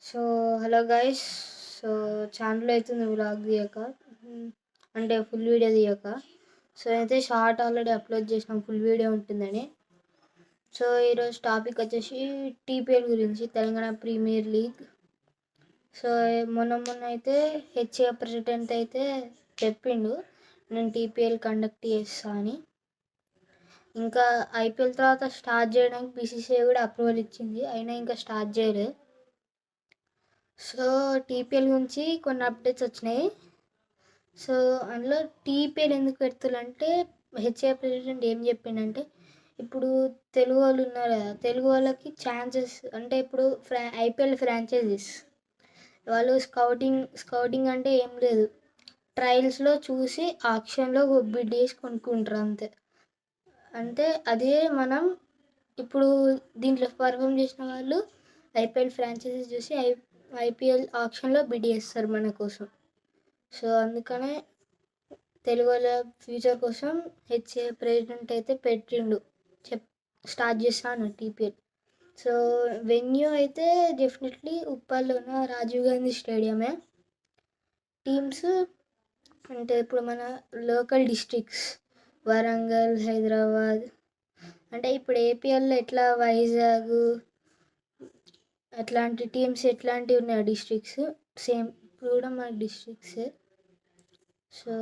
So, hello guys. So, channel అవుతుంది vlog తీయక. అంటే full video తీయక. So, అయితే షార్ట్ ఆల్రెడీ అప్లోడ్ చేసినాం, ఫుల్ వీడియో ఉంటుందని. సో, ఈరోజు టాపిక్ వచ్చేసి టీపీఎల్ గురించి, తెలంగాణ ప్రీమియర్ లీగ్. సో, మొన్న అయితే హెచ్ఏ ప్రెసిడెంట్ అయితే చెప్పిండు నేను టీపీఎల్ కండక్ట్ చేస్తా అని. ఇంకా ఐపీఎల్ తర్వాత స్టార్ట్ చేయడానికి బీసీసీఐ కూడా అప్రూవల్ ఇచ్చింది, అయినా ఇంకా స్టార్ట్ చేయలేదు. సో, టీపీఎల్ గురించి కొన్ని అప్డేట్స్ వచ్చినాయి. సో, అందులో టీపీఎల్ ఎందుకు పెడుతులంటే హెచ్ఏ ప్రెసిడెంట్ ఏం చెప్పిండంటే, ఇప్పుడు తెలుగు వాళ్ళు ఉన్నారు కదా, తెలుగు వాళ్ళకి ఛాన్సెస్ అంటే ఇప్పుడు ఐపీఎల్ ఫ్రాంచైజీస్ వాళ్ళు స్కౌటింగ్ అంటే ఏం లేదు, ట్రయల్స్లో చూసి ఆక్షన్లో బిడ్ చేసి కొనుక్కుంటారు అంతే. అంటే అదే మనం ఇప్పుడు దీంట్లో పర్ఫామ్ చేసిన వాళ్ళు ఐపీఎల్ ఫ్రాంచైజీస్ చూసి ఐపీఎల్ ఆక్షన్లో బిడ్ చేస్తారు మన కోసం. సో, అందుకనే తెలుగు వాళ్ళ ఫ్యూచర్ కోసం హెచ్ఏ ప్రెసిడెంట్ అయితే పెట్టిండు, స్టార్ట్ చేస్తాను టీపీఎల్. సో, వెన్యూ అయితే డెఫినెట్లీ ఉప్పల్లో ఉన్న రాజీవ్ గాంధీ స్టేడియమే. టీమ్స్ అంటే ఇప్పుడు మన లోకల్ డిస్ట్రిక్ట్స్ వరంగల్, హైదరాబాద్, అంటే ఇప్పుడు ఏపీఎల్లో ఎట్లా వైజాగ్ అట్లాంటి టీమ్స్ ఎట్లాంటివి ఉన్నాయి డిస్ట్రిక్ట్స్, సేమ్ ఇప్పుడు కూడా మన డిస్ట్రిక్ట్సే. సో,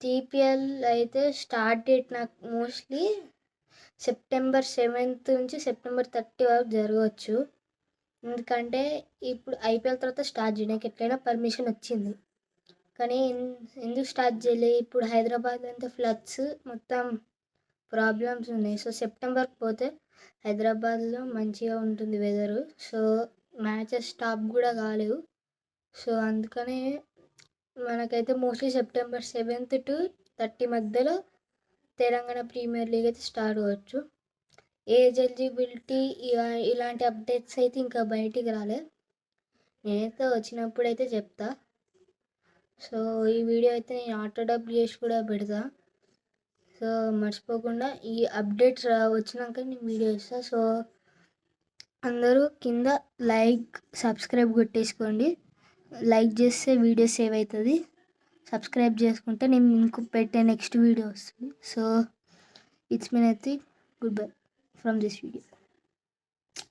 టీపీఎల్ అయితే స్టార్ట్ డేట్ నాకు మోస్ట్లీ సెప్టెంబర్ 7 నుంచి సెప్టెంబర్ 30 వరకు జరగవచ్చు. ఎందుకంటే ఇప్పుడు ఐపీఎల్ తర్వాత స్టార్ట్ చేయడానికి ఎట్లయినా పర్మిషన్ వచ్చింది, కానీ ఎందుకు స్టార్ట్ చేయలేదు, ఇప్పుడు హైదరాబాద్ అంతా ఫ్లడ్స్ మొత్తం ప్రాబ్లమ్స్ ఉన్నాయి. సో, సెప్టెంబర్కి పోతే హైదరాబాద్లో మంచిగా ఉంటుంది వెదరు. సో, మ్యాచెస్ స్టాప్ కూడా కాలేవు. సో, అందుకనే మనకైతే మోస్ట్లీ సెప్టెంబర్ 7 to 30 మధ్యలో తెలంగాణ ప్రీమియర్ లీగ్ అయితే స్టార్ట్ అవ్వచ్చు. ఏజ్ ఎలిజిబిలిటీ ఇలాంటి అప్డేట్స్ అయితే ఇంకా బయటికి రాలే, నేనైతే వచ్చినప్పుడు అయితే చెప్తా. సో, ఈ వీడియో అయితే నేను ఆటో డబ్ చేసి కూడా పెడతా. సో, మర్చిపోకుండా ఈ అప్డేట్స్ వచ్చినాక నేను వీడియో ఇస్తాను. సో, అందరూ కింద లైక్ సబ్స్క్రైబ్ కొట్టేసుకోండి. లైక్ చేస్తే వీడియో సేవ్ అవుతుంది, సబ్స్క్రైబ్ చేసుకుంటే నేను ఇంకో పెట్టే నెక్స్ట్ వీడియో వస్తుంది. సో, ఇట్స్ మీన్ అయితే good buy from this video.